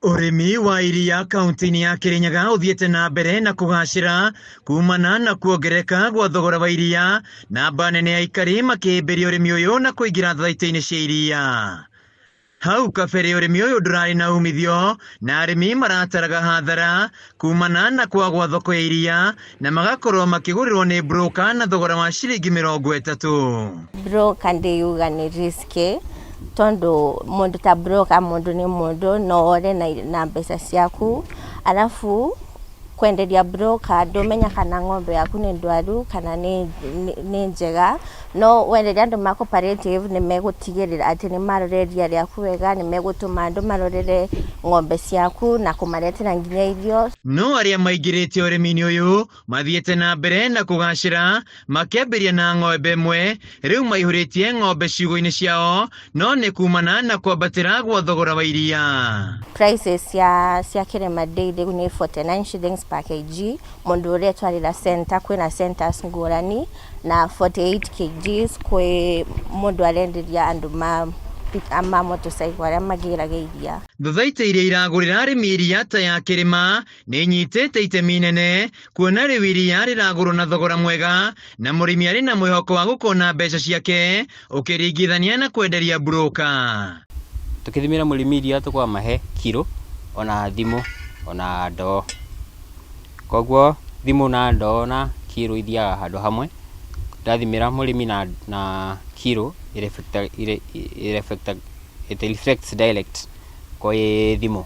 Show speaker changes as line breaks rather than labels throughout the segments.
Urimi wa iria kaunti-ini ya Kirinyaga uthiete na mbere na kugacira kumana na kuongereka gwa thogora wa iria na amba nene ya aikari makihimbiria urimi uyu na kuingira thaiti-ini cia iria. Hau kabere urimi uyu ndurari na umithio na arimi marataraga hathara kumana na kwagwa thoko ya iria na magakorwo makigurirwo ni broker na thogora wa ciringi 30.
Broker ndiyuga ni risky tondu mundu ta broker mundu ni mundu no ore na mbeca ciaku, alafu kwenderia broker ndumenya kana ng'ombe yaku ni ndwaru kana ni njega, no wenderia andu ma cooperative ni megutigirira ati ni maroreria riaku wega, ni megutuma andu marorere ng'ombe ciaku na kumaretera nginya irio.
No aria maingirite urimi-ini uyu mathiete na mbere na kugacira makiambiria na ng'ombe imwe, riu maihuritie ng'ombe ciugo-ini ciao, no ni kumana na kwambatira gwa thogora wa iria.
Prices cia Kirima Dairy ni 49 shillings per kg, mundu uria twarira center kwina centers ngurani, na 48 kgs kwi mundu arenderia andu ama motorcycle aria magiraga iria.
Thothaite iria iragurira arimi iria ta ya Kirima ni nyitite itemi nene, kuona riu iria riragurwo na thogora mwega na murimi ari na mwihoko wa gukona mbeca ciake ukiringithania na kwenderia broker.
Tukithimira murimi iria tukwa mahe kilo ona thimu ona ndoo, koguo thimu na ndoo na kilo ithiaga handu hamwe. Ndathimira murimi na kilo it reflects direct kwa thimu,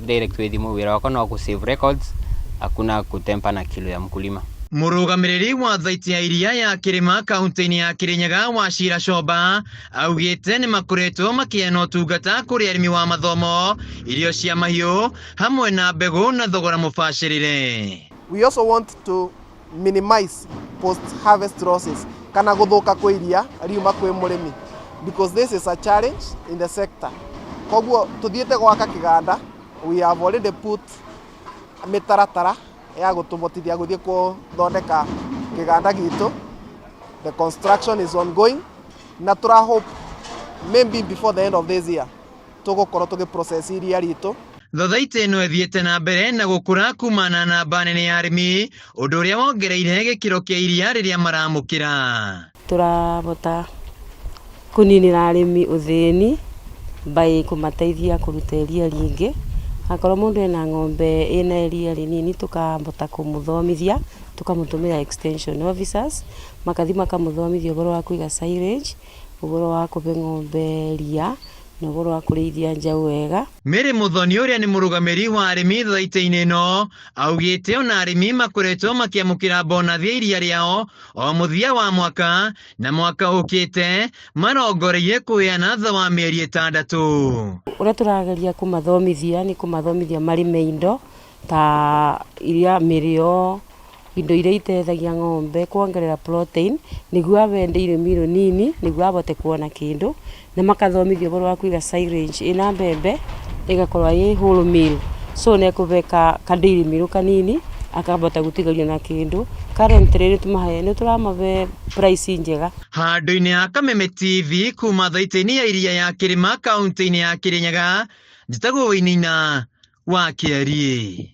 direct kwa thimu. Wira wako no ku save records, hakuna kutempa na kilo ya mkulima.
Murugamiriri wa thaiti ya iria ya Kirima kaunti-ini ya Kirinyaga Wachira Shoba augite ni makoretwo makiena utungata kuri arimi wa mathomo, irio cia mahiu hamwe na mbegu na thogora mubacirire.
We also want to minimize post-harvest losses kana guthuka kwa iria riuma kwi murimi, because this is a challenge in the sector. Koguo tuthiete gwaka kiganda, we have already put mitaratara ya gutumotithia guthie kuthondeka kiganda gitu. The construction is ongoing na tura hope maybe before the end of this year tugukorwo tugiprocess iria ritu.
Thothaite ino ethiete na mbere na gukura kumana na amba nene ya arimi, undu uria wongereire gikiro kia iria riria maramukira.
Turabota kuninira arimi uthini by kumateithia kuruta iria ringi. Akorwo mundu ena ng'ombe ina iria rinini tukambota kumuthomithia, tukamutumira extension officers makathi makamuthomithia uboro wa kuiga silage, uboro wa kuhe ng'ombe ria na uboro wa kurithia njau wega.
Mary Muthoni uria ni murugamiri wa arimi thaiti-ini ino augite ona arimi makoretwo makiamukira bonathi ya iria riao o muthia wa mwaka, na mwaka ukite marongoreirie kuheana tha wa mieri 6.
Uria turageria kumathomithia ni kumathomithia marime indo ta iria mirio, indo iria itethagia ng'ombe kuongerera protein niguo wende irimi nini niguo abote kuona kindu, na makathomithio uboro wa kuiga silage ina mbembe igakorwa ye whole meal, so ne kubeka kadiri miru kanini akabota gutigaria na kindu. Currently tumahe ni turamabe price njega.
Handu-ini ya Kameme TV kuma thaiti-ini ya iria ya Kirima kaunti-ini ya Kirinyaga, njitagwo Wainaina wa Kiarie.